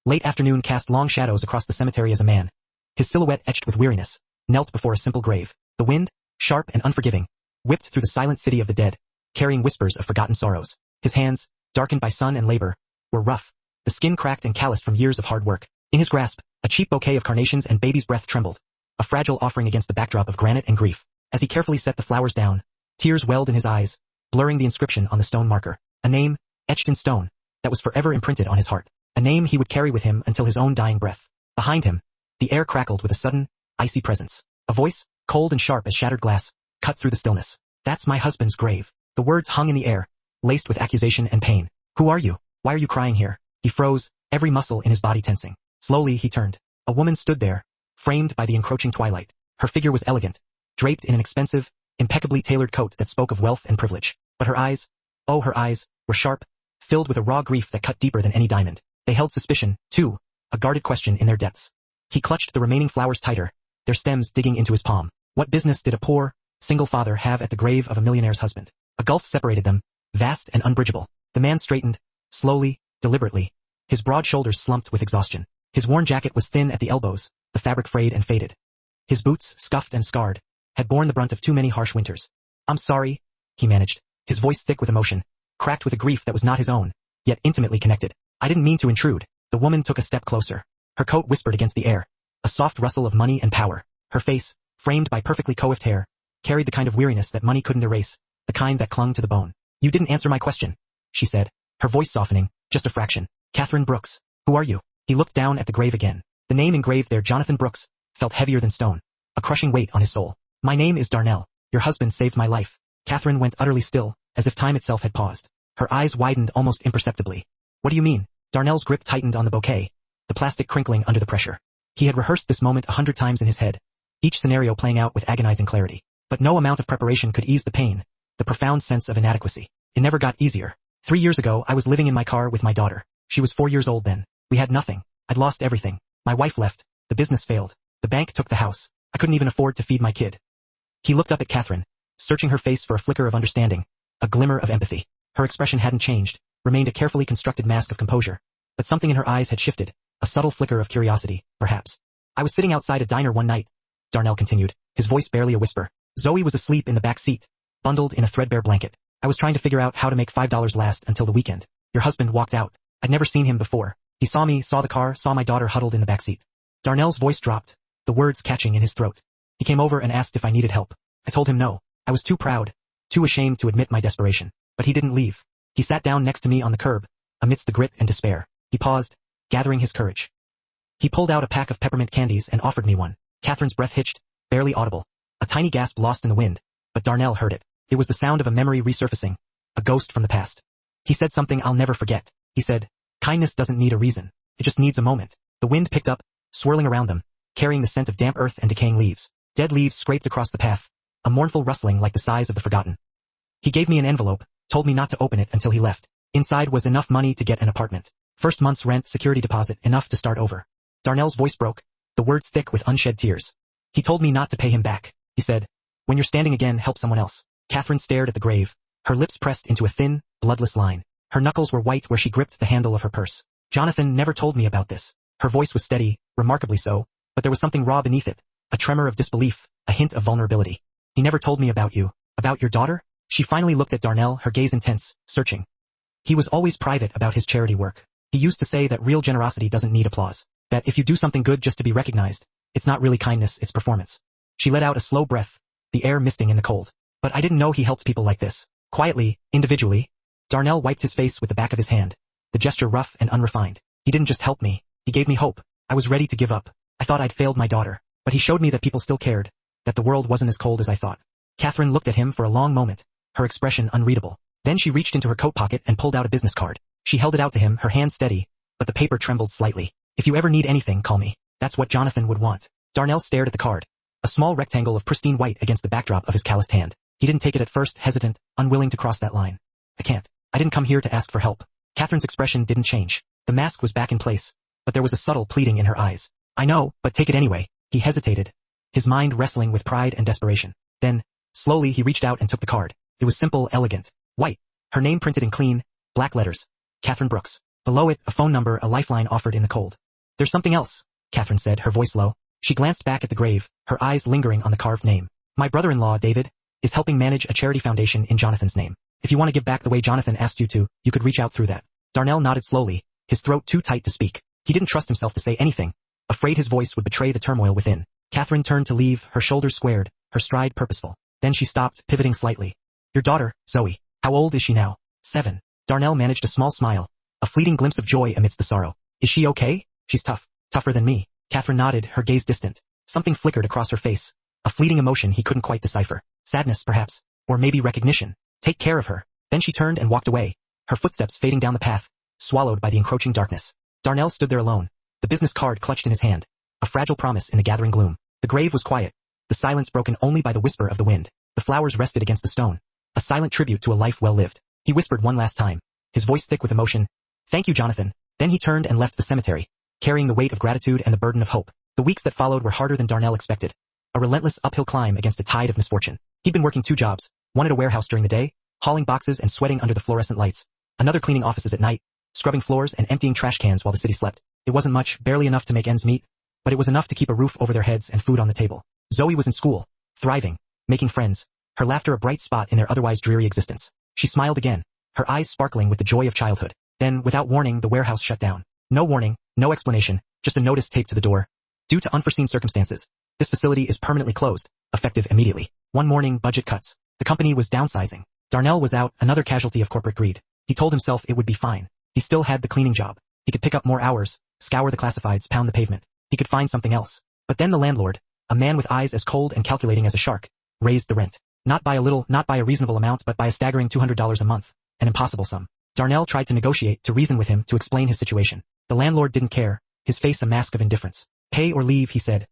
Late afternoon cast long shadows across the cemetery as a man, his silhouette etched with weariness, knelt before a simple grave. The wind, sharp and unforgiving, whipped through the silent city of the dead, carrying whispers of forgotten sorrows. His hands, darkened by sun and labor, were rough, the skin cracked and calloused from years of hard work. In his grasp, a cheap bouquet of carnations and baby's breath trembled, a fragile offering against the backdrop of granite and grief. As he carefully set the flowers down, tears welled in his eyes, blurring the inscription on the stone marker. A name, etched in stone, that was forever imprinted on his heart. A name he would carry with him until his own dying breath. Behind him, the air crackled with a sudden, icy presence. A voice, cold and sharp as shattered glass, cut through the stillness. "That's my husband's grave." The words hung in the air, laced with accusation and pain. "Who are you? Why are you crying here?" He froze, every muscle in his body tensing. Slowly he turned. A woman stood there, framed by the encroaching twilight. Her figure was elegant, draped in an expensive, impeccably tailored coat that spoke of wealth and privilege. But her eyes, oh her eyes, were sharp, filled with a raw grief that cut deeper than any diamond. They held suspicion, too, a guarded question in their depths. He clutched the remaining flowers tighter, their stems digging into his palm. What business did a poor, single father have at the grave of a millionaire's husband? A gulf separated them, vast and unbridgeable. The man straightened, slowly, deliberately, his broad shoulders slumped with exhaustion. His worn jacket was thin at the elbows, the fabric frayed and faded. His boots, scuffed and scarred, had borne the brunt of too many harsh winters. "I'm sorry," he managed, his voice thick with emotion, cracked with a grief that was not his own, yet intimately connected. "I didn't mean to intrude." The woman took a step closer. Her coat whispered against the air, a soft rustle of money and power. Her face, framed by perfectly coiffed hair, carried the kind of weariness that money couldn't erase, the kind that clung to the bone. "You didn't answer my question," she said, her voice softening, just a fraction. "Catherine Brooks. Who are you?" He looked down at the grave again. The name engraved there, Jonathan Brooks, felt heavier than stone, a crushing weight on his soul. "My name is Darnell. Your husband saved my life." Catherine went utterly still, as if time itself had paused. Her eyes widened almost imperceptibly. "What do you mean?" Darnell's grip tightened on the bouquet, the plastic crinkling under the pressure. He had rehearsed this moment 100 times in his head, each scenario playing out with agonizing clarity. But no amount of preparation could ease the pain, the profound sense of inadequacy. It never got easier. 3 years ago I was living in my car with my daughter. She was 4 years old then. We had nothing. I'd lost everything. My wife left. The business failed. The bank took the house. I couldn't even afford to feed my kid. He looked up at Catherine, searching her face for a flicker of understanding, a glimmer of empathy. Her expression hadn't changed, remained a carefully constructed mask of composure. But something in her eyes had shifted, a subtle flicker of curiosity, perhaps. "I was sitting outside a diner one night," Darnell continued, his voice barely a whisper. "Zoe was asleep in the back seat, bundled in a threadbare blanket. I was trying to figure out how to make $5 last until the weekend. Your husband walked out. I'd never seen him before. He saw me, saw the car, saw my daughter huddled in the back seat." Darnell's voice dropped, the words catching in his throat. He came over and asked if I needed help. I told him no. I was too proud, too ashamed to admit my desperation. But he didn't leave. He sat down next to me on the curb, amidst the grit and despair. He paused, gathering his courage. He pulled out a pack of peppermint candies and offered me one. Catherine's breath hitched, barely audible, a tiny gasp lost in the wind, but Darnell heard it. It was the sound of a memory resurfacing, a ghost from the past. He said something I'll never forget. He said, "Kindness doesn't need a reason. It just needs a moment." The wind picked up, swirling around them, carrying the scent of damp earth and decaying leaves. Dead leaves scraped across the path, a mournful rustling like the sighs of the forgotten. He gave me an envelope, told me not to open it until he left. Inside was enough money to get an apartment. First month's rent, security deposit, enough to start over. Darnell's voice broke, the words thick with unshed tears. "He told me not to pay him back," he said. "When you're standing again, help someone else." Catherine stared at the grave, her lips pressed into a thin, bloodless line. Her knuckles were white where she gripped the handle of her purse. "Jonathan never told me about this." Her voice was steady, remarkably so, but there was something raw beneath it, a tremor of disbelief, a hint of vulnerability. "He never told me about you. About your daughter?" She finally looked at Darnell, her gaze intense, searching. "He was always private about his charity work. He used to say that real generosity doesn't need applause. That if you do something good just to be recognized, it's not really kindness, it's performance." She let out a slow breath, the air misting in the cold. "But I didn't know he helped people like this. Quietly, individually." Darnell wiped his face with the back of his hand, the gesture rough and unrefined. "He didn't just help me. He gave me hope. I was ready to give up. I thought I'd failed my daughter. But he showed me that people still cared, that the world wasn't as cold as I thought." Catherine looked at him for a long moment, her expression unreadable. Then she reached into her coat pocket and pulled out a business card. She held it out to him, her hand steady, but the paper trembled slightly. "If you ever need anything, call me." That's what Jonathan would want. Darnell stared at the card, a small rectangle of pristine white against the backdrop of his calloused hand. He didn't take it at first, hesitant, unwilling to cross that line. "I can't. I didn't come here to ask for help." Catherine's expression didn't change. The mask was back in place, but there was a subtle pleading in her eyes. "I know, but take it anyway." He hesitated, his mind wrestling with pride and desperation. Then, slowly he reached out and took the card. It was simple, elegant, white. Her name printed in clean, black letters. Catherine Brooks. Below it, a phone number, a lifeline offered in the cold. There's something else, Catherine said, her voice low. She glanced back at the grave, her eyes lingering on the carved name. My brother-in-law, David, is helping manage a charity foundation in Jonathan's name. If you want to give back the way Jonathan asked you to, you could reach out through that. Darnell nodded slowly, his throat too tight to speak. He didn't trust himself to say anything, afraid his voice would betray the turmoil within. Catherine turned to leave, her shoulders squared, her stride purposeful. Then she stopped, pivoting slightly. Your daughter, Zoe, how old is she now? 7. Darnell managed a small smile, a fleeting glimpse of joy amidst the sorrow. Is she okay? She's tough. Tougher than me. Catherine nodded, her gaze distant. Something flickered across her face. A fleeting emotion he couldn't quite decipher. Sadness, perhaps. Or maybe recognition. Take care of her. Then she turned and walked away, her footsteps fading down the path, swallowed by the encroaching darkness. Darnell stood there alone, the business card clutched in his hand, a fragile promise in the gathering gloom. The grave was quiet, the silence broken only by the whisper of the wind. The flowers rested against the stone, a silent tribute to a life well lived. He whispered one last time, his voice thick with emotion. Thank you, Jonathan. Then he turned and left the cemetery, carrying the weight of gratitude and the burden of hope. The weeks that followed were harder than Darnell expected, a relentless uphill climb against a tide of misfortune. He'd been working 2 jobs, one at a warehouse during the day, hauling boxes and sweating under the fluorescent lights, another cleaning offices at night, scrubbing floors and emptying trash cans while the city slept. It wasn't much, barely enough to make ends meet, but it was enough to keep a roof over their heads and food on the table. Zoe was in school, thriving, making friends, her laughter a bright spot in their otherwise dreary existence. She smiled again, her eyes sparkling with the joy of childhood. Then, without warning, the warehouse shut down. No warning, no explanation, just a notice taped to the door. Due to unforeseen circumstances, this facility is permanently closed, effective immediately. One morning, budget cuts. The company was downsizing. Darnell was out, another casualty of corporate greed. He told himself it would be fine. He still had the cleaning job. He could pick up more hours, scour the classifieds, pound the pavement. He could find something else. But then the landlord, a man with eyes as cold and calculating as a shark, raised the rent. Not by a little, not by a reasonable amount, but by a staggering $200 a month. An impossible sum. Darnell tried to negotiate, to reason with him, to explain his situation. The landlord didn't care, his face a mask of indifference. Pay or leave, he said,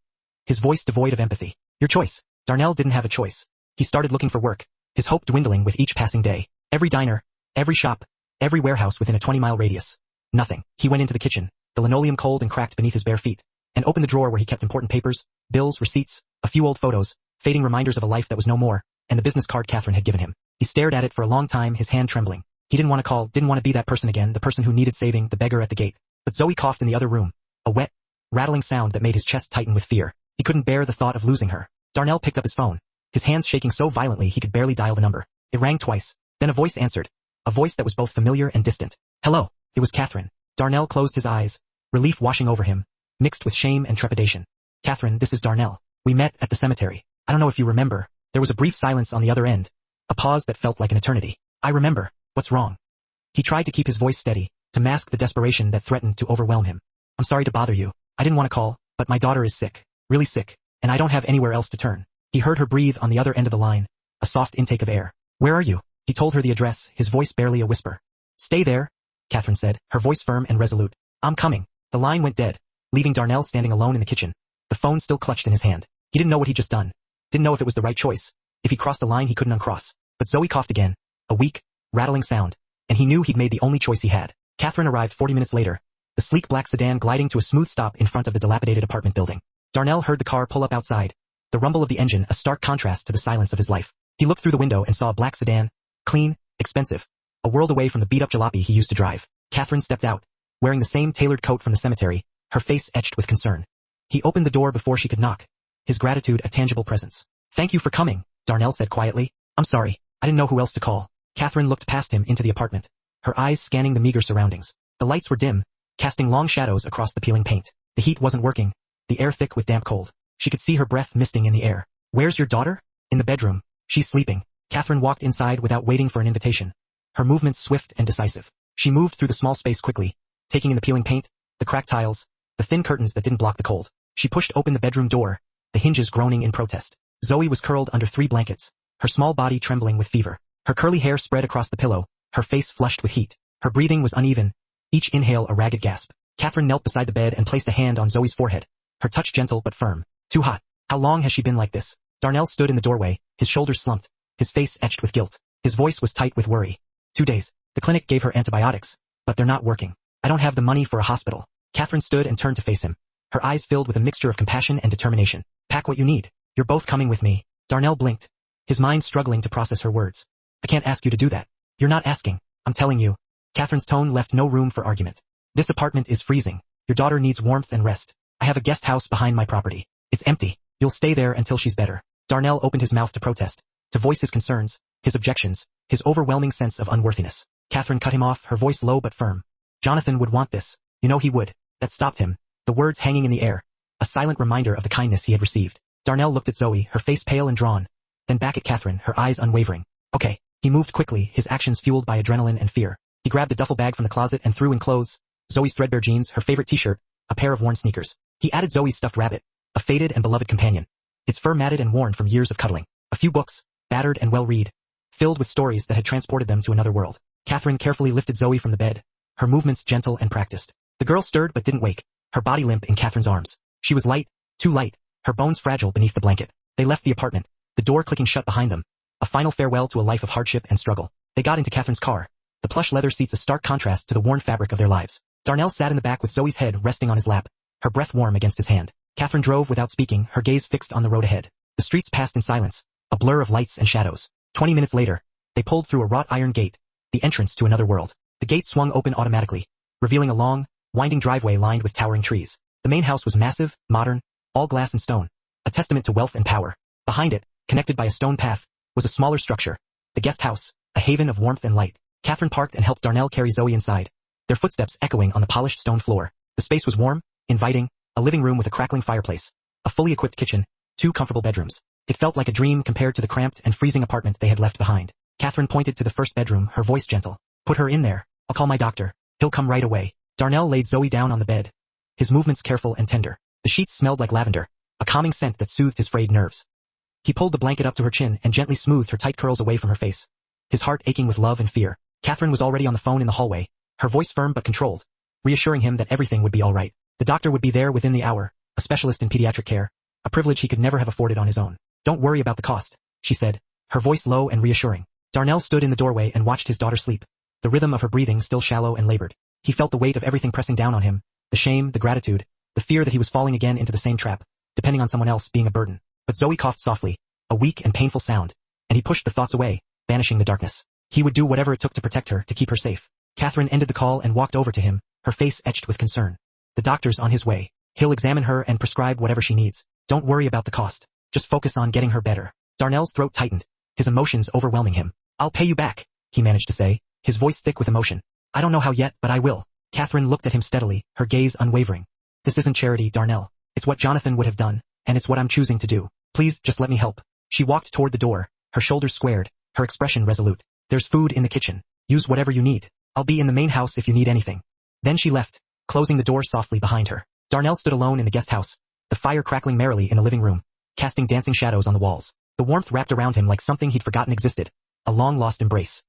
his voice devoid of empathy. Your choice. Darnell didn't have a choice. He started looking for work, his hope dwindling with each passing day. Every diner, every shop, every warehouse within a 20-mile radius. Nothing. He went into the kitchen, the linoleum cold and cracked beneath his bare feet, and opened the drawer where he kept important papers, bills, receipts, a few old photos, fading reminders of a life that was no more, and the business card Catherine had given him. He stared at it for a long time, his hand trembling. He didn't want to call, didn't want to be that person again, the person who needed saving, the beggar at the gate. But Zoe coughed in the other room, a wet, rattling sound that made his chest tighten with fear. He couldn't bear the thought of losing her. Darnell picked up his phone, his hands shaking so violently he could barely dial the number. It rang twice. Then a voice answered, a voice that was both familiar and distant. Hello. It was Catherine. Darnell closed his eyes, relief washing over him, mixed with shame and trepidation. Catherine, this is Darnell. We met at the cemetery. I don't know if you remember. There was a brief silence on the other end, a pause that felt like an eternity. I remember. What's wrong? He tried to keep his voice steady, to mask the desperation that threatened to overwhelm him. I'm sorry to bother you. I didn't want to call, but my daughter is sick, really sick, and I don't have anywhere else to turn. He heard her breathe on the other end of the line, a soft intake of air. Where are you? He told her the address, his voice barely a whisper. Stay there, Catherine said, her voice firm and resolute. I'm coming. The line went dead, leaving Darnell standing alone in the kitchen, the phone still clutched in his hand. He didn't know what he'd just done. Didn't know if it was the right choice. If he crossed a line he couldn't uncross. But Zoe coughed again, a weak, rattling sound, and he knew he'd made the only choice he had. Catherine arrived 40 minutes later, the sleek black sedan gliding to a smooth stop in front of the dilapidated apartment building. Darnell heard the car pull up outside, the rumble of the engine a stark contrast to the silence of his life. He looked through the window and saw a black sedan, clean, expensive, a world away from the beat-up jalopy he used to drive. Catherine stepped out, wearing the same tailored coat from the cemetery, her face etched with concern. He opened the door before she could knock, his gratitude a tangible presence. Thank you for coming, Darnell said quietly. I'm sorry, I didn't know who else to call. Catherine looked past him into the apartment, her eyes scanning the meager surroundings. The lights were dim, casting long shadows across the peeling paint. The heat wasn't working, the air thick with damp cold. She could see her breath misting in the air. Where's your daughter? In the bedroom. She's sleeping. Catherine walked inside without waiting for an invitation, her movements swift and decisive. She moved through the small space quickly, taking in the peeling paint, the cracked tiles, the thin curtains that didn't block the cold. She pushed open the bedroom door, the hinges groaning in protest. Zoe was curled under 3 blankets, her small body trembling with fever. Her curly hair spread across the pillow, her face flushed with heat. Her breathing was uneven, each inhale a ragged gasp. Catherine knelt beside the bed and placed a hand on Zoe's forehead, her touch gentle but firm. Too hot. How long has she been like this? Darnell stood in the doorway, his shoulders slumped, his face etched with guilt. His voice was tight with worry. 2 days. The clinic gave her antibiotics, but they're not working. I don't have the money for a hospital. Catherine stood and turned to face him, her eyes filled with a mixture of compassion and determination. Pack what you need. You're both coming with me. Darnell blinked, his mind struggling to process her words. I can't ask you to do that. You're not asking. I'm telling you. Catherine's tone left no room for argument. This apartment is freezing. Your daughter needs warmth and rest. I have a guest house behind my property. It's empty. You'll stay there until she's better. Darnell opened his mouth to protest, to voice his concerns, his objections, his overwhelming sense of unworthiness. Catherine cut him off, her voice low but firm. Jonathan would want this. You know he would. That stopped him, the words hanging in the air, a silent reminder of the kindness he had received. Darnell looked at Zoe, her face pale and drawn, then back at Catherine, her eyes unwavering. Okay. He moved quickly, his actions fueled by adrenaline and fear. He grabbed a duffel bag from the closet and threw in clothes, Zoe's threadbare jeans, her favorite t-shirt, a pair of worn sneakers. He added Zoe's stuffed rabbit, a faded and beloved companion. Its fur matted and worn from years of cuddling. A few books, battered and well-read, filled with stories that had transported them to another world. Catherine carefully lifted Zoe from the bed, her movements gentle and practiced. The girl stirred but didn't wake, her body limp in Catherine's arms. She was light, too light, her bones fragile beneath the blanket. They left the apartment, the door clicking shut behind them, a final farewell to a life of hardship and struggle. They got into Catherine's car, the plush leather seats a stark contrast to the worn fabric of their lives. Darnell sat in the back with Zoe's head resting on his lap, her breath warm against his hand. Catherine drove without speaking, her gaze fixed on the road ahead. The streets passed in silence, a blur of lights and shadows. 20 minutes later, they pulled through a wrought iron gate, the entrance to another world. The gate swung open automatically, revealing a long, winding driveway lined with towering trees. The main house was massive, modern, all glass and stone, a testament to wealth and power. Behind it, connected by a stone path, was a smaller structure, the guest house, a haven of warmth and light. Catherine parked and helped Darnell carry Zoe inside, their footsteps echoing on the polished stone floor. The space was warm, inviting, a living room with a crackling fireplace, a fully equipped kitchen, 2 comfortable bedrooms. It felt like a dream compared to the cramped and freezing apartment they had left behind. Catherine pointed to the first bedroom, her voice gentle. Put her in there. I'll call my doctor. He'll come right away. Darnell laid Zoe down on the bed, his movements careful and tender. The sheets smelled like lavender, a calming scent that soothed his frayed nerves. He pulled the blanket up to her chin and gently smoothed her tight curls away from her face, his heart aching with love and fear. Catherine was already on the phone in the hallway, her voice firm but controlled, reassuring him that everything would be all right. The doctor would be there within the hour, a specialist in pediatric care, a privilege he could never have afforded on his own. Don't worry about the cost, she said, her voice low and reassuring. Darnell stood in the doorway and watched his daughter sleep, the rhythm of her breathing still shallow and labored. He felt the weight of everything pressing down on him, the shame, the gratitude, the fear that he was falling again into the same trap, depending on someone else being a burden. But Zoe coughed softly, a weak and painful sound, and he pushed the thoughts away, banishing the darkness. He would do whatever it took to protect her, to keep her safe. Catherine ended the call and walked over to him, her face etched with concern. The doctor's on his way. He'll examine her and prescribe whatever she needs. Don't worry about the cost. Just focus on getting her better. Darnell's throat tightened, his emotions overwhelming him. I'll pay you back, he managed to say, his voice thick with emotion. I don't know how yet, but I will. Catherine looked at him steadily, her gaze unwavering. This isn't charity, Darnell. It's what Jonathan would have done, and it's what I'm choosing to do. Please, just let me help. She walked toward the door, her shoulders squared, her expression resolute. There's food in the kitchen. Use whatever you need. I'll be in the main house if you need anything. Then she left, closing the door softly behind her. Darnell stood alone in the guest house, the fire crackling merrily in the living room, casting dancing shadows on the walls. The warmth wrapped around him like something he'd forgotten existed, a long-lost embrace.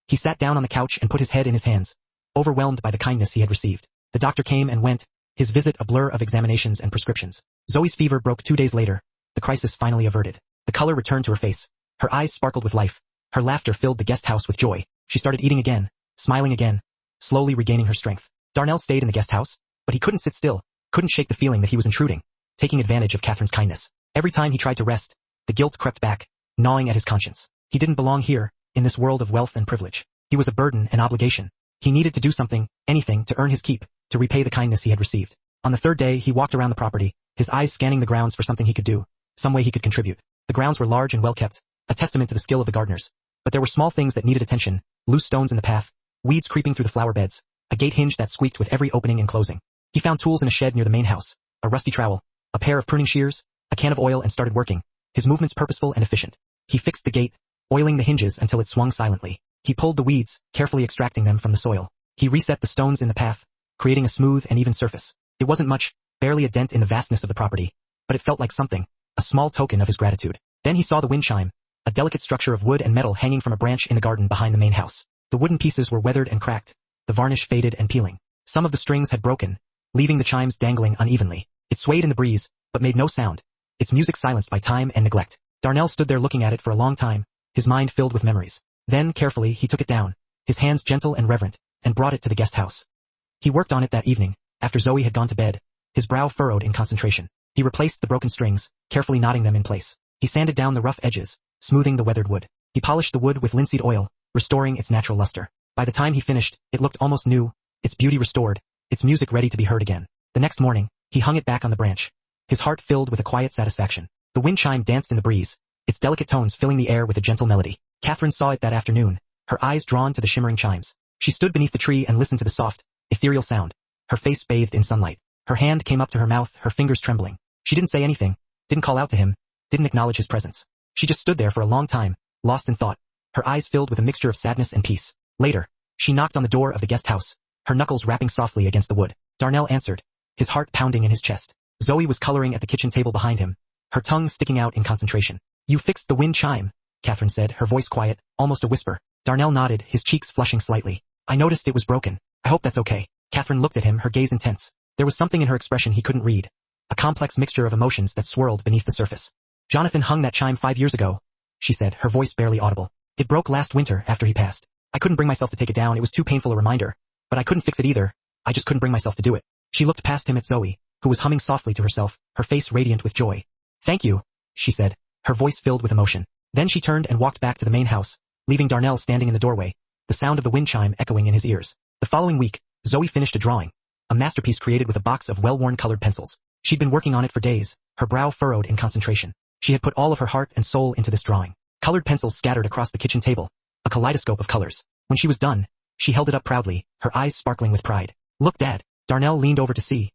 He sat down on the couch and put his head in his hands, overwhelmed by the kindness he had received. The doctor came and went, his visit a blur of examinations and prescriptions. Zoe's fever broke 2 days later, the crisis finally averted. The color returned to her face, her eyes sparkled with life, her laughter filled the guest house with joy. She started eating again, smiling again, slowly regaining her strength. Darnell stayed in the guest house, but he couldn't sit still, couldn't shake the feeling that he was intruding, taking advantage of Catherine's kindness. Every time he tried to rest, the guilt crept back, gnawing at his conscience. He didn't belong here, in this world of wealth and privilege. He was a burden and obligation. He needed to do something, anything, to earn his keep, to repay the kindness he had received. On the 3rd day, he walked around the property, his eyes scanning the grounds for something he could do, some way he could contribute. The grounds were large and well kept, a testament to the skill of the gardeners. But there were small things that needed attention, loose stones in the path, weeds creeping through the flower beds, a gate hinge that squeaked with every opening and closing. He found tools in a shed near the main house, a rusty trowel, a pair of pruning shears, a can of oil, and started working, his movements purposeful and efficient. He fixed the gate, oiling the hinges until it swung silently. He pulled the weeds, carefully extracting them from the soil. He reset the stones in the path, creating a smooth and even surface. It wasn't much, barely a dent in the vastness of the property, but it felt like something, a small token of his gratitude. Then he saw the wind chime, a delicate structure of wood and metal hanging from a branch in the garden behind the main house. The wooden pieces were weathered and cracked, the varnish faded and peeling. Some of the strings had broken, leaving the chimes dangling unevenly. It swayed in the breeze, but made no sound, its music silenced by time and neglect. Darnell stood there looking at it for a long time, his mind filled with memories. Then, carefully, he took it down, his hands gentle and reverent, and brought it to the guest house. He worked on it that evening, after Zoe had gone to bed, his brow furrowed in concentration. He replaced the broken strings, carefully knotting them in place. He sanded down the rough edges, smoothing the weathered wood. He polished the wood with linseed oil, restoring its natural luster. By the time he finished, it looked almost new, its beauty restored, its music ready to be heard again. The next morning, he hung it back on the branch, his heart filled with a quiet satisfaction. The wind chime danced in the breeze, its delicate tones filling the air with a gentle melody. Catherine saw it that afternoon, her eyes drawn to the shimmering chimes. She stood beneath the tree and listened to the soft, ethereal sound, her face bathed in sunlight. Her hand came up to her mouth, her fingers trembling. She didn't say anything, didn't call out to him, didn't acknowledge his presence. She just stood there for a long time, lost in thought, her eyes filled with a mixture of sadness and peace. Later, she knocked on the door of the guest house, her knuckles rapping softly against the wood. Darnell answered, his heart pounding in his chest. Zoe was coloring at the kitchen table behind him, her tongue sticking out in concentration. You fixed the wind chime, Catherine said, her voice quiet, almost a whisper. Darnell nodded, his cheeks flushing slightly. I noticed it was broken. I hope that's okay. Catherine looked at him, her gaze intense. There was something in her expression he couldn't read, a complex mixture of emotions that swirled beneath the surface. Jonathan hung that chime 5 years ago, she said, her voice barely audible. It broke last winter after he passed. I couldn't bring myself to take it down, it was too painful a reminder. But I couldn't fix it either, I just couldn't bring myself to do it. She looked past him at Zoe, who was humming softly to herself, her face radiant with joy. Thank you, she said, her voice filled with emotion. Then she turned and walked back to the main house, leaving Darnell standing in the doorway, the sound of the wind chime echoing in his ears. The following week, Zoe finished a drawing, a masterpiece created with a box of well-worn colored pencils. She'd been working on it for days, her brow furrowed in concentration. She had put all of her heart and soul into this drawing. Colored pencils scattered across the kitchen table, a kaleidoscope of colors. When she was done, she held it up proudly, her eyes sparkling with pride. Look, Dad. Darnell leaned over to see,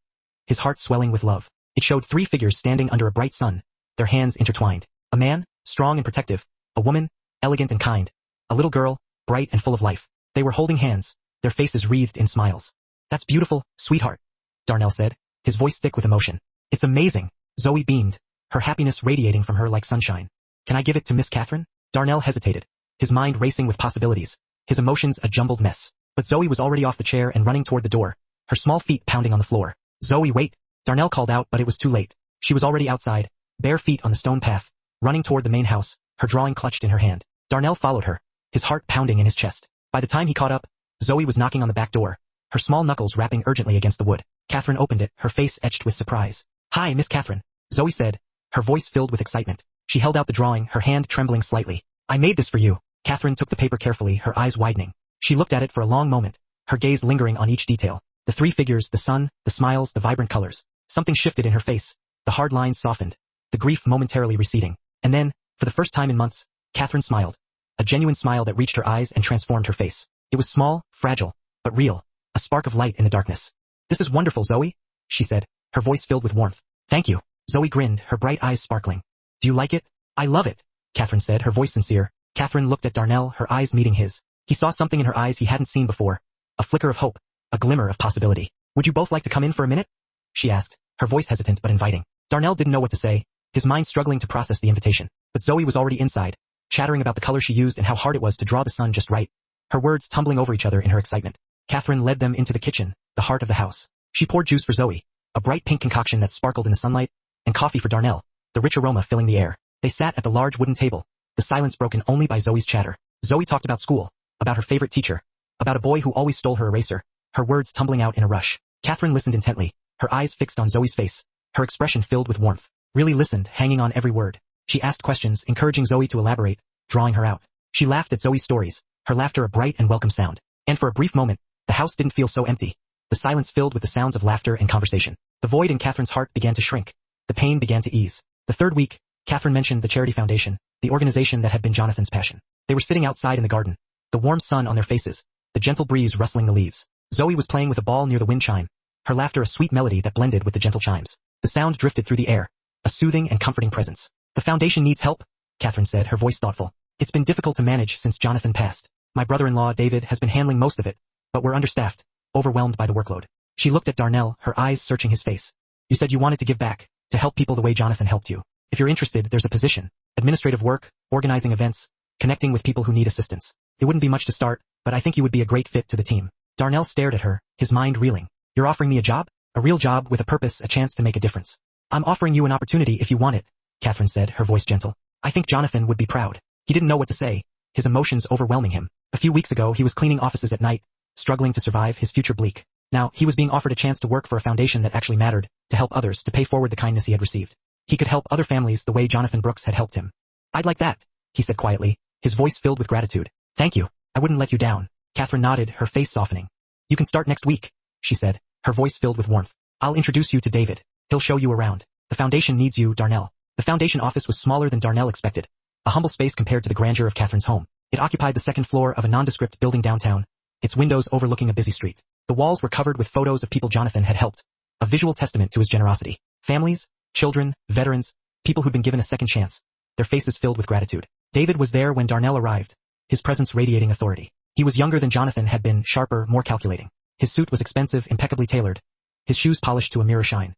his heart swelling with love. It showed 3 figures standing under a bright sun, their hands intertwined. A man, strong and protective, a woman, elegant and kind, a little girl, bright and full of life. They were holding hands, their faces wreathed in smiles. That's beautiful, sweetheart, Darnell said, his voice thick with emotion. It's amazing, Zoe beamed, her happiness radiating from her like sunshine. Can I give it to Miss Catherine? Darnell hesitated, his mind racing with possibilities, his emotions a jumbled mess. But Zoe was already off the chair and running toward the door, her small feet pounding on the floor. Zoe, wait! Darnell called out, but it was too late. She was already outside, bare feet on the stone path, running toward the main house, her drawing clutched in her hand. Darnell followed her, his heart pounding in his chest. By the time he caught up, Zoe was knocking on the back door, her small knuckles rapping urgently against the wood. Catherine opened it, her face etched with surprise. Hi, Miss Catherine, Zoe said, her voice filled with excitement. She held out the drawing, her hand trembling slightly. I made this for you. Catherine took the paper carefully, her eyes widening. She looked at it for a long moment, her gaze lingering on each detail. The 3 figures, the sun, the smiles, the vibrant colors. Something shifted in her face. The hard lines softened, the grief momentarily receding. And then, for the first time in months, Catherine smiled. A genuine smile that reached her eyes and transformed her face. It was small, fragile, but real, a spark of light in the darkness. This is wonderful, Zoe, she said, her voice filled with warmth. Thank you. Zoe grinned, her bright eyes sparkling. Do you like it? I love it, Catherine said, her voice sincere. Catherine looked at Darnell, her eyes meeting his. He saw something in her eyes he hadn't seen before. A flicker of hope, a glimmer of possibility. Would you both like to come in for a minute? She asked, her voice hesitant but inviting. Darnell didn't know what to say, his mind struggling to process the invitation. But Zoe was already inside, chattering about the color she used and how hard it was to draw the sun just right. Her words tumbling over each other in her excitement. Catherine led them into the kitchen, the heart of the house. She poured juice for Zoe, a bright pink concoction that sparkled in the sunlight, and coffee for Darnell, the rich aroma filling the air. They sat at the large wooden table, the silence broken only by Zoe's chatter. Zoe talked about school, about her favorite teacher, about a boy who always stole her eraser, her words tumbling out in a rush. Catherine listened intently, her eyes fixed on Zoe's face, her expression filled with warmth. Really listened, hanging on every word. She asked questions, encouraging Zoe to elaborate, drawing her out. She laughed at Zoe's stories, her laughter a bright and welcome sound. And for a brief moment, the house didn't feel so empty. The silence filled with the sounds of laughter and conversation. The void in Catherine's heart began to shrink. The pain began to ease. The 3rd week, Catherine mentioned the charity foundation, the organization that had been Jonathan's passion. They were sitting outside in the garden, the warm sun on their faces, the gentle breeze rustling the leaves. Zoe was playing with a ball near the wind chime, her laughter a sweet melody that blended with the gentle chimes. The sound drifted through the air, a soothing and comforting presence. The foundation needs help, Catherine said, her voice thoughtful. It's been difficult to manage since Jonathan passed. My brother-in-law, David, has been handling most of it, but we're understaffed, overwhelmed by the workload. She looked at Darnell, her eyes searching his face. You said you wanted to give back, to help people the way Jonathan helped you. If you're interested, there's a position. Administrative work, organizing events, connecting with people who need assistance. It wouldn't be much to start, but I think you would be a great fit to the team. Darnell stared at her, his mind reeling. You're offering me a job? A real job with a purpose, a chance to make a difference. I'm offering you an opportunity if you want it, Catherine said, her voice gentle. I think Jonathan would be proud. He didn't know what to say, his emotions overwhelming him. A few weeks ago he was cleaning offices at night, struggling to survive, his future bleak. Now, he was being offered a chance to work for a foundation that actually mattered, to help others, to pay forward the kindness he had received. He could help other families the way Jonathan Brooks had helped him. I'd like that, he said quietly, his voice filled with gratitude. Thank you. I wouldn't let you down. Catherine nodded, her face softening. You can start next week, she said, her voice filled with warmth. I'll introduce you to David. He'll show you around. The foundation needs you, Darnell. The foundation office was smaller than Darnell expected. A humble space compared to the grandeur of Catherine's home. It occupied the second floor of a nondescript building downtown, its windows overlooking a busy street. The walls were covered with photos of people Jonathan had helped, a visual testament to his generosity. Families, children, veterans, people who'd been given a second chance, their faces filled with gratitude. David was there when Darnell arrived, his presence radiating authority. He was younger than Jonathan had been, sharper, more calculating. His suit was expensive, impeccably tailored, his shoes polished to a mirror shine.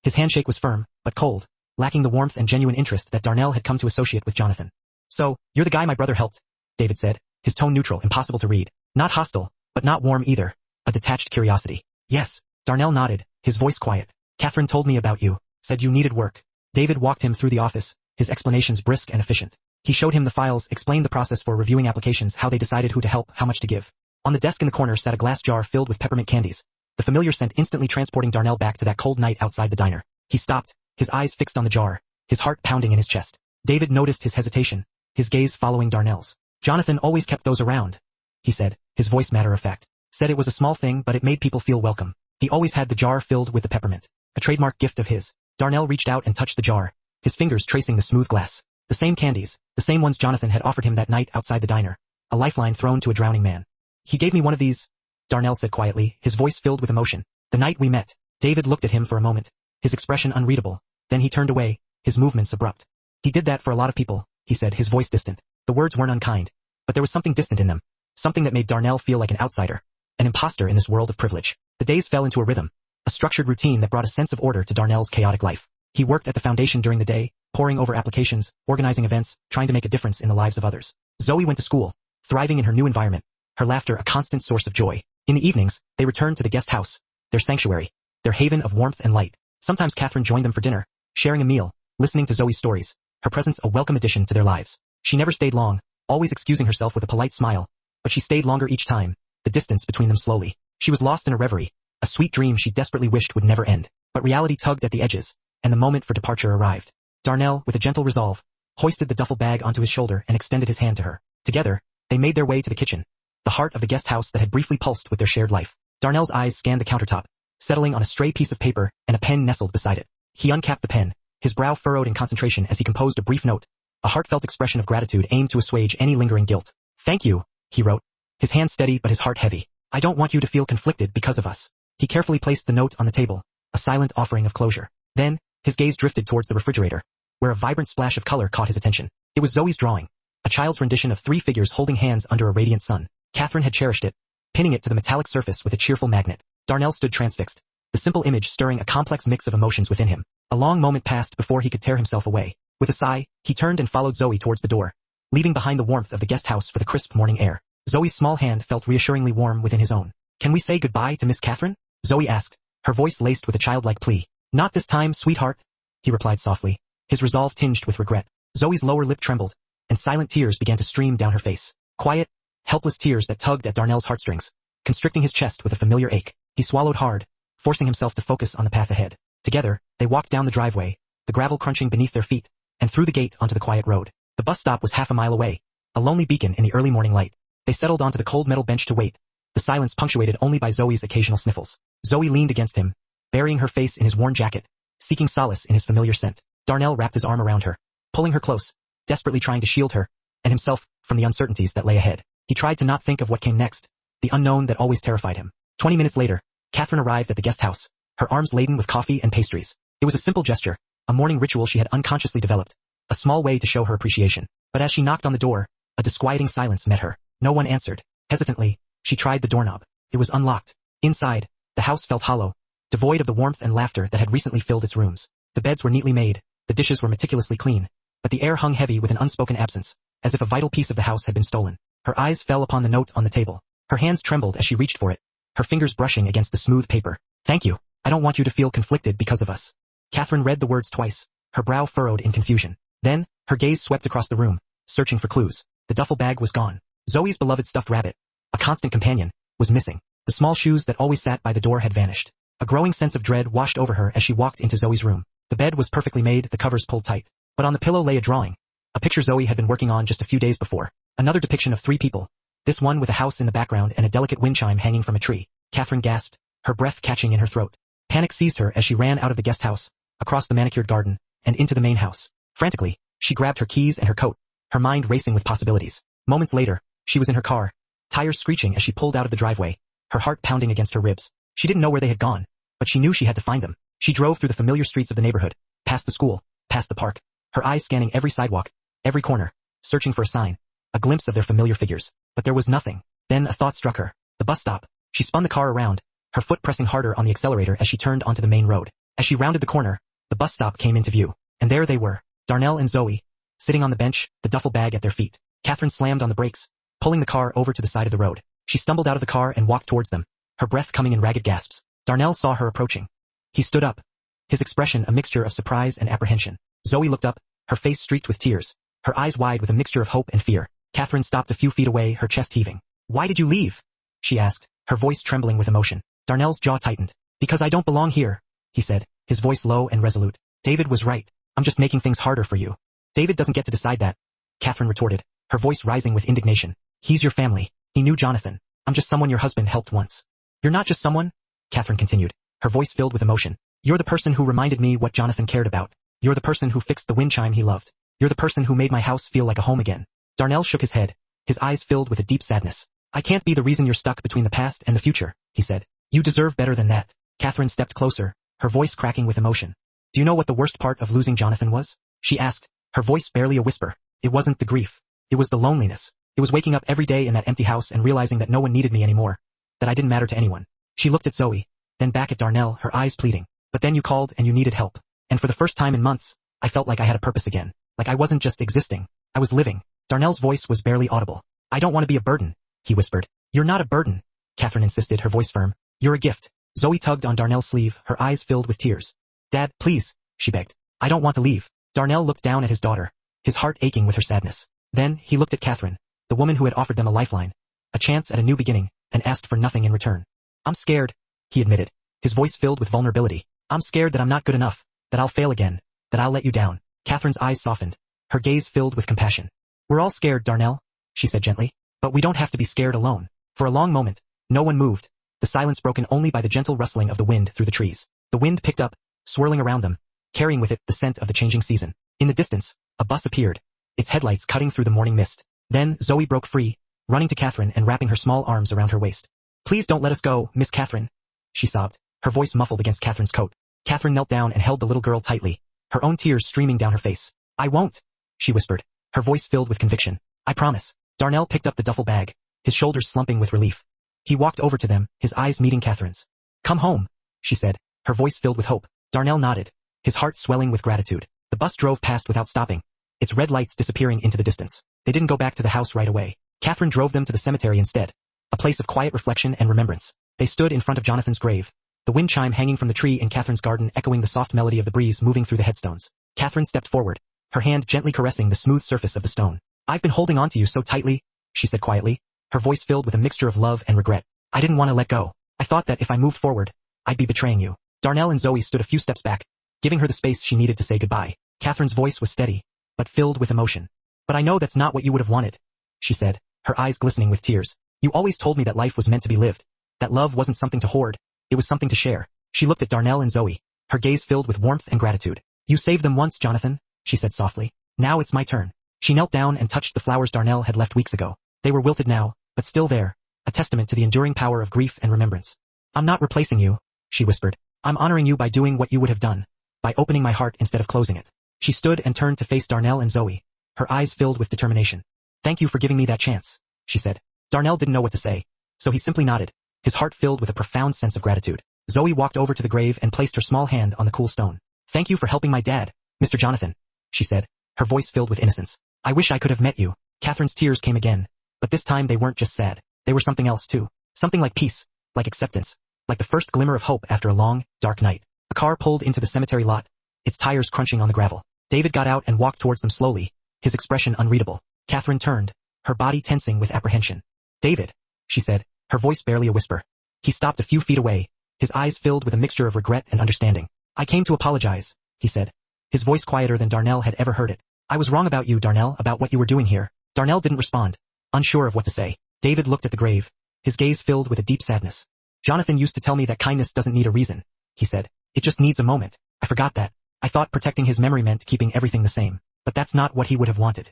His handshake was firm, but cold, lacking the warmth and genuine interest that Darnell had come to associate with Jonathan. So, you're the guy my brother helped, David said, his tone neutral, impossible to read. Not hostile, but not warm either, a detached curiosity. Yes, Darnell nodded, his voice quiet. Catherine told me about you, said you needed work. David walked him through the office, his explanations brisk and efficient. He showed him the files, explained the process for reviewing applications, how they decided who to help, how much to give. On the desk in the corner sat a glass jar filled with peppermint candies, the familiar scent instantly transporting Darnell back to that cold night outside the diner. He stopped, his eyes fixed on the jar, his heart pounding in his chest. David noticed his hesitation, his gaze following Darnell's. Jonathan always kept those around, he said, his voice matter-of-fact. Said it was a small thing, but it made people feel welcome. He always had the jar filled with the peppermint, a trademark gift of his. Darnell reached out and touched the jar, his fingers tracing the smooth glass. The same candies, the same ones Jonathan had offered him that night outside the diner, a lifeline thrown to a drowning man. He gave me one of these, Darnell said quietly, his voice filled with emotion. The night we met. David looked at him for a moment, his expression unreadable. Then he turned away, his movements abrupt. He did that for a lot of people, he said, his voice distant. The words weren't unkind, but there was something distant in them, something that made Darnell feel like an outsider, an imposter in this world of privilege. The days fell into a rhythm, a structured routine that brought a sense of order to Darnell's chaotic life. He worked at the foundation during the day, poring over applications, organizing events, trying to make a difference in the lives of others. Zoe went to school, thriving in her new environment, her laughter a constant source of joy. In the evenings, they returned to the guest house, their sanctuary, their haven of warmth and light. Sometimes Catherine joined them for dinner, sharing a meal, listening to Zoe's stories, her presence a welcome addition to their lives. She never stayed long, always excusing herself with a polite smile, but she stayed longer each time, the distance between them slowly. She was lost in a reverie, a sweet dream she desperately wished would never end. But reality tugged at the edges, and the moment for departure arrived. Darnell, with a gentle resolve, hoisted the duffel bag onto his shoulder and extended his hand to her. Together, they made their way to the kitchen, the heart of the guest house that had briefly pulsed with their shared life. Darnell's eyes scanned the countertop, settling on a stray piece of paper and a pen nestled beside it. He uncapped the pen, his brow furrowed in concentration as he composed a brief note, a heartfelt expression of gratitude aimed to assuage any lingering guilt. Thank you, he wrote, his hand steady but his heart heavy. I don't want you to feel conflicted because of us. He carefully placed the note on the table, a silent offering of closure. Then, his gaze drifted towards the refrigerator, where a vibrant splash of color caught his attention. It was Zoe's drawing, a child's rendition of three figures holding hands under a radiant sun. Catherine had cherished it, pinning it to the metallic surface with a cheerful magnet. Darnell stood transfixed, the simple image stirring a complex mix of emotions within him. A long moment passed before he could tear himself away. With a sigh, he turned and followed Zoe towards the door, leaving behind the warmth of the guest house for the crisp morning air. Zoe's small hand felt reassuringly warm within his own. Can we say goodbye to Miss Catherine? Zoe asked, her voice laced with a childlike plea. Not this time, sweetheart, he replied softly, his resolve tinged with regret. Zoe's lower lip trembled, and silent tears began to stream down her face. Quiet, helpless tears that tugged at Darnell's heartstrings, constricting his chest with a familiar ache. He swallowed hard, forcing himself to focus on the path ahead. Together, they walked down the driveway, the gravel crunching beneath their feet, and through the gate onto the quiet road. The bus stop was half a mile away, a lonely beacon in the early morning light. They settled onto the cold metal bench to wait, the silence punctuated only by Zoe's occasional sniffles. Zoe leaned against him, burying her face in his worn jacket, seeking solace in his familiar scent. Darnell wrapped his arm around her, pulling her close, desperately trying to shield her, and himself, from the uncertainties that lay ahead. He tried to not think of what came next, the unknown that always terrified him. 20 minutes later, Catherine arrived at the guest house, her arms laden with coffee and pastries. It was a simple gesture, a morning ritual she had unconsciously developed, a small way to show her appreciation. But as she knocked on the door, a disquieting silence met her. No one answered. Hesitantly, she tried the doorknob. It was unlocked. Inside, the house felt hollow, devoid of the warmth and laughter that had recently filled its rooms. The beds were neatly made, the dishes were meticulously clean, but the air hung heavy with an unspoken absence, as if a vital piece of the house had been stolen. Her eyes fell upon the note on the table. Her hands trembled as she reached for it, her fingers brushing against the smooth paper. Thank you. I don't want you to feel conflicted because of us. Catherine read the words twice, her brow furrowed in confusion. Then, her gaze swept across the room, searching for clues. The duffel bag was gone. Zoe's beloved stuffed rabbit, a constant companion, was missing. The small shoes that always sat by the door had vanished. A growing sense of dread washed over her as she walked into Zoe's room. The bed was perfectly made, the covers pulled tight. But on the pillow lay a drawing, a picture Zoe had been working on just a few days before. Another depiction of three people, This one with a house in the background and a delicate wind chime hanging from a tree. Catherine gasped, her breath catching in her throat. Panic seized her as she ran out of the guest house, across the manicured garden, and into the main house. Frantically, she grabbed her keys and her coat, her mind racing with possibilities. Moments later, she was in her car, tires screeching as she pulled out of the driveway, her heart pounding against her ribs. She didn't know where they had gone, but she knew she had to find them. She drove through the familiar streets of the neighborhood, past the school, past the park, her eyes scanning every sidewalk, every corner, searching for a sign, a glimpse of their familiar figures. But there was nothing. Then a thought struck her. The bus stop. She spun the car around, her foot pressing harder on the accelerator as she turned onto the main road. As she rounded the corner, the bus stop came into view. And there they were, Darnell and Zoe, sitting on the bench, the duffel bag at their feet. Catherine slammed on the brakes, pulling the car over to the side of the road. She stumbled out of the car and walked towards them, her breath coming in ragged gasps. Darnell saw her approaching. He stood up, his expression a mixture of surprise and apprehension. Zoe looked up, her face streaked with tears, her eyes wide with a mixture of hope and fear. Catherine stopped a few feet away, her chest heaving. "Why did you leave?" she asked, her voice trembling with emotion. Darnell's jaw tightened. "Because I don't belong here," he said, his voice low and resolute. "David was right. I'm just making things harder for you." "David doesn't get to decide that," Catherine retorted, her voice rising with indignation. "He's your family. He knew Jonathan. I'm just someone your husband helped once." "You're not just someone," Catherine continued, her voice filled with emotion. "You're the person who reminded me what Jonathan cared about. You're the person who fixed the wind chime he loved. You're the person who made my house feel like a home again." Darnell shook his head, his eyes filled with a deep sadness. "I can't be the reason you're stuck between the past and the future," he said. "You deserve better than that." Catherine stepped closer, her voice cracking with emotion. "Do you know what the worst part of losing Jonathan was?" she asked, her voice barely a whisper. "It wasn't the grief. It was the loneliness. It was waking up every day in that empty house and realizing that no one needed me anymore, that I didn't matter to anyone." She looked at Zoe, then back at Darnell, her eyes pleading. "But then you called and you needed help. And for the first time in months, I felt like I had a purpose again. Like I wasn't just existing. I was living." Darnell's voice was barely audible. "I don't want to be a burden," he whispered. "You're not a burden," Catherine insisted, her voice firm. "You're a gift." Zoe tugged on Darnell's sleeve, her eyes filled with tears. "Dad, please," she begged. "I don't want to leave." Darnell looked down at his daughter, his heart aching with her sadness. Then, he looked at Catherine, the woman who had offered them a lifeline, a chance at a new beginning, and asked for nothing in return. "I'm scared," he admitted, his voice filled with vulnerability. "I'm scared that I'm not good enough, that I'll fail again, that I'll let you down." Catherine's eyes softened, her gaze filled with compassion. "We're all scared, Darnell," she said gently. "But we don't have to be scared alone." For a long moment, no one moved, the silence broken only by the gentle rustling of the wind through the trees. The wind picked up, swirling around them, carrying with it the scent of the changing season. In the distance, a bus appeared, its headlights cutting through the morning mist. Then Zoe broke free, running to Catherine and wrapping her small arms around her waist. "Please don't let us go, Miss Catherine," she sobbed, her voice muffled against Catherine's coat. Catherine knelt down and held the little girl tightly, her own tears streaming down her face. "I won't," she whispered, her voice filled with conviction. "I promise." Darnell picked up the duffel bag, his shoulders slumping with relief. He walked over to them, his eyes meeting Catherine's. "Come home," she said, her voice filled with hope. Darnell nodded, his heart swelling with gratitude. The bus drove past without stopping, its red lights disappearing into the distance. They didn't go back to the house right away. Catherine drove them to the cemetery instead, a place of quiet reflection and remembrance. They stood in front of Jonathan's grave, the wind chime hanging from the tree in Catherine's garden echoing the soft melody of the breeze moving through the headstones. Catherine stepped forward, her hand gently caressing the smooth surface of the stone. "I've been holding on to you so tightly," she said quietly, her voice filled with a mixture of love and regret. "I didn't want to let go. I thought that if I moved forward, I'd be betraying you." Darnell and Zoe stood a few steps back, giving her the space she needed to say goodbye. Catherine's voice was steady, but filled with emotion. "But I know that's not what you would have wanted," she said, her eyes glistening with tears. "You always told me that life was meant to be lived, that love wasn't something to hoard, it was something to share." She looked at Darnell and Zoe, her gaze filled with warmth and gratitude. "You saved them once, Jonathan," she said softly. "Now it's my turn." She knelt down and touched the flowers Darnell had left weeks ago. They were wilted now, but still there, a testament to the enduring power of grief and remembrance. "I'm not replacing you," she whispered. "I'm honoring you by doing what you would have done, by opening my heart instead of closing it." She stood and turned to face Darnell and Zoe, her eyes filled with determination. "Thank you for giving me that chance," she said. Darnell didn't know what to say, so he simply nodded, his heart filled with a profound sense of gratitude. Zoe walked over to the grave and placed her small hand on the cool stone. "Thank you for helping my dad, Mr. Jonathan," she said, her voice filled with innocence. "I wish I could have met you." Catherine's tears came again, but this time they weren't just sad. They were something else too. Something like peace, like acceptance, like the first glimmer of hope after a long, dark night. A car pulled into the cemetery lot, its tires crunching on the gravel. David got out and walked towards them slowly, his expression unreadable. Catherine turned, her body tensing with apprehension. "David," she said, her voice barely a whisper. He stopped a few feet away, his eyes filled with a mixture of regret and understanding. "I came to apologize," he said, his voice quieter than Darnell had ever heard it. "I was wrong about you, Darnell, about what you were doing here." Darnell didn't respond, unsure of what to say. David looked at the grave, his gaze filled with a deep sadness. Jonathan used to tell me that kindness doesn't need a reason, he said. It just needs a moment. I forgot that. I thought protecting his memory meant keeping everything the same, but that's not what he would have wanted.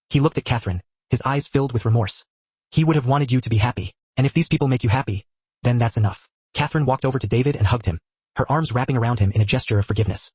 He looked at Catherine, his eyes filled with remorse. He would have wanted you to be happy, and if these people make you happy, then that's enough. Catherine walked over to David and hugged him, her arms wrapping around him in a gesture of forgiveness.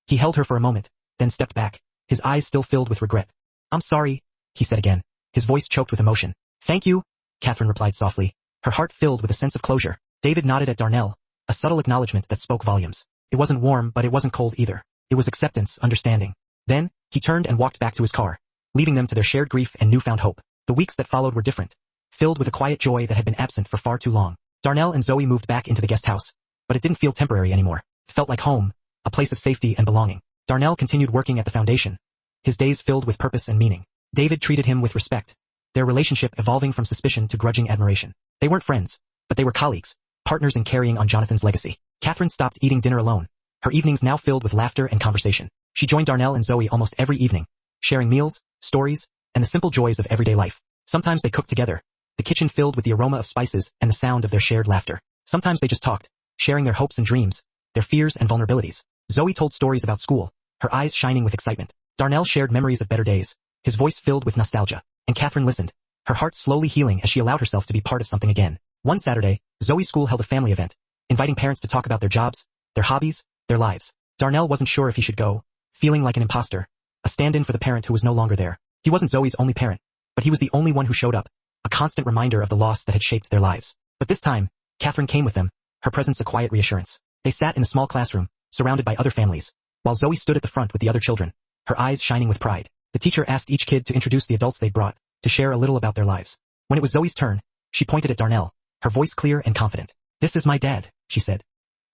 He held her for a moment, then stepped back, his eyes still filled with regret. I'm sorry, he said again, his voice choked with emotion. Thank you, Catherine replied softly, her heart filled with a sense of closure. David nodded at Darnell, a subtle acknowledgement that spoke volumes. It wasn't warm, but it wasn't cold either. It was acceptance, understanding. Then, he turned and walked back to his car, leaving them to their shared grief and newfound hope. The weeks that followed were different, filled with a quiet joy that had been absent for far too long. Darnell and Zoe moved back into the guest house, but it didn't feel temporary anymore. It felt like home, a place of safety and belonging. Darnell continued working at the foundation, his days filled with purpose and meaning. David treated him with respect, their relationship evolving from suspicion to grudging admiration. They weren't friends, but they were colleagues, partners in carrying on Jonathan's legacy. Catherine stopped eating dinner alone, her evenings now filled with laughter and conversation. She joined Darnell and Zoe almost every evening, sharing meals, stories, and the simple joys of everyday life. Sometimes they cooked together, the kitchen filled with the aroma of spices and the sound of their shared laughter. Sometimes they just talked, sharing their hopes and dreams, their fears and vulnerabilities. Zoe told stories about school, her eyes shining with excitement. Darnell shared memories of better days, his voice filled with nostalgia, and Catherine listened, her heart slowly healing as she allowed herself to be part of something again. One Saturday, Zoe's school held a family event, inviting parents to talk about their jobs, their hobbies, their lives. Darnell wasn't sure if he should go, feeling like an imposter, a stand-in for the parent who was no longer there. He wasn't Zoe's only parent, but he was the only one who showed up, a constant reminder of the loss that had shaped their lives. But this time, Catherine came with them, her presence a quiet reassurance. They sat in the small classroom, surrounded by other families, while Zoe stood at the front with the other children, her eyes shining with pride. The teacher asked each kid to introduce the adults they'd brought, to share a little about their lives. When it was Zoe's turn, she pointed at Darnell, her voice clear and confident. This is my dad, she said.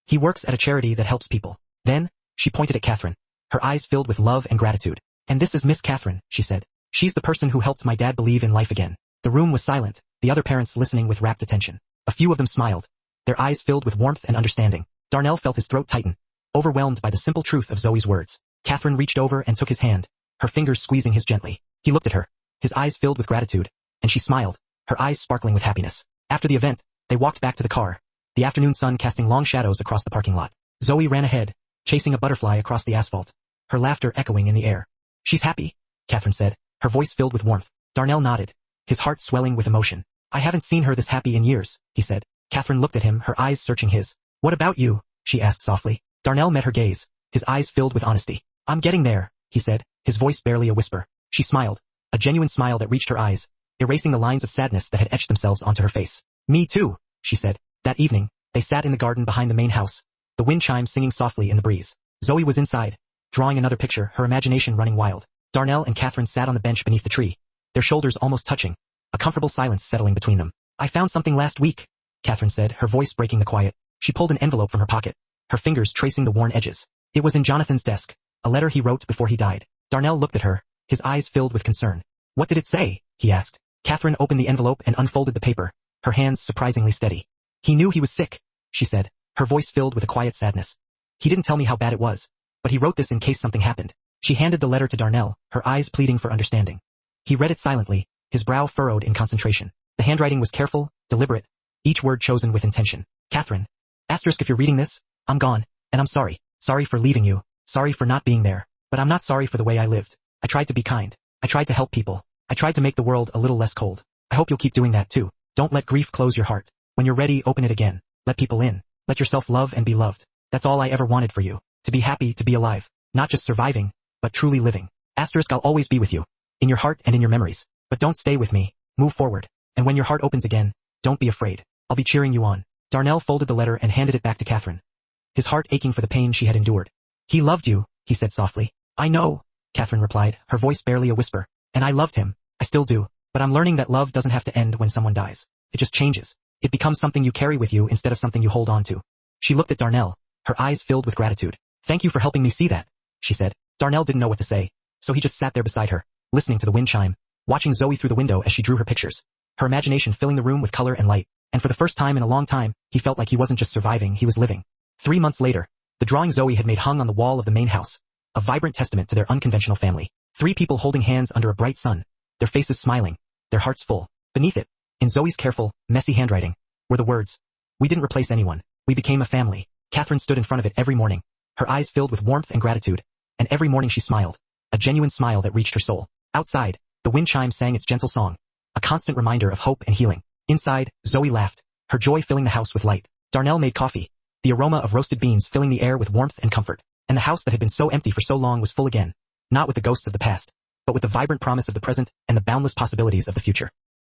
He works at a charity that helps people. Then, she pointed at Catherine, her eyes filled with love and gratitude. And this is Miss Catherine, she said. She's the person who helped my dad believe in life again. The room was silent, the other parents listening with rapt attention. A few of them smiled, their eyes filled with warmth and understanding. Darnell felt his throat tighten, overwhelmed by the simple truth of Zoe's words. Catherine reached over and took his hand, her fingers squeezing his gently. He looked at her, his eyes filled with gratitude, and she smiled, her eyes sparkling with happiness. After the event, they walked back to the car, the afternoon sun casting long shadows across the parking lot. Zoe ran ahead, chasing a butterfly across the asphalt, her laughter echoing in the air. She's happy, Catherine said, her voice filled with warmth. Darnell nodded, his heart swelling with emotion. I haven't seen her this happy in years, he said. Catherine looked at him, her eyes searching his. What about you? She asked softly. Darnell met her gaze, his eyes filled with honesty. I'm getting there, he said, his voice barely a whisper. She smiled, a genuine smile that reached her eyes, erasing the lines of sadness that had etched themselves onto her face. Me too, she said. That evening, they sat in the garden behind the main house, the wind chimes singing softly in the breeze. Zoe was inside, drawing another picture, her imagination running wild. Darnell and Catherine sat on the bench beneath the tree, their shoulders almost touching, a comfortable silence settling between them. I found something last week, Catherine said, her voice breaking the quiet. She pulled an envelope from her pocket, her fingers tracing the worn edges. It was in Jonathan's desk, a letter he wrote before he died. Darnell looked at her, his eyes filled with concern. What did it say? He asked. Catherine opened the envelope and unfolded the paper, her hands surprisingly steady. He knew he was sick, she said, her voice filled with a quiet sadness. He didn't tell me how bad it was, but he wrote this in case something happened. She handed the letter to Darnell, her eyes pleading for understanding. He read it silently, his brow furrowed in concentration. The handwriting was careful, deliberate, each word chosen with intention. Catherine. Asterisk if you're reading this, I'm gone, and I'm sorry. Sorry for leaving you, sorry for not being there, but I'm not sorry for the way I lived. I tried to be kind. I tried to help people. I tried to make the world a little less cold. I hope you'll keep doing that too. Don't let grief close your heart. When you're ready, open it again. Let people in. Let yourself love and be loved. That's all I ever wanted for you. To be happy, to be alive. Not just surviving, but truly living. Asterisk I'll always be with you. In your heart and in your memories. But don't stay with me. Move forward. And when your heart opens again, don't be afraid. I'll be cheering you on. Darnell folded the letter and handed it back to Catherine, his heart aching for the pain she had endured. He loved you, he said softly. I know, Catherine replied, her voice barely a whisper. And I loved him. I still do. But I'm learning that love doesn't have to end when someone dies. It just changes. It becomes something you carry with you instead of something you hold on to. She looked at Darnell, her eyes filled with gratitude. Thank you for helping me see that, she said. Darnell didn't know what to say, so he just sat there beside her, listening to the wind chime, watching Zoe through the window as she drew her pictures, her imagination filling the room with color and light. And for the first time in a long time, he felt like he wasn't just surviving, he was living. 3 months later, the drawing Zoe had made hung on the wall of the main house, a vibrant testament to their unconventional family. 3 people holding hands under a bright sun, their faces smiling, their hearts full. Beneath it, In Zoe's careful, messy handwriting were the words, "We didn't replace anyone. We became a family." Catherine stood in front of it every morning, her eyes filled with warmth and gratitude, and every morning she smiled, a genuine smile that reached her soul. Outside, the wind chime sang its gentle song, a constant reminder of hope and healing. Inside, Zoe laughed, her joy filling the house with light. Darnell made coffee, the aroma of roasted beans filling the air with warmth and comfort, and the house that had been so empty for so long was full again, not with the ghosts of the past, but with the vibrant promise of the present and the boundless possibilities of the future.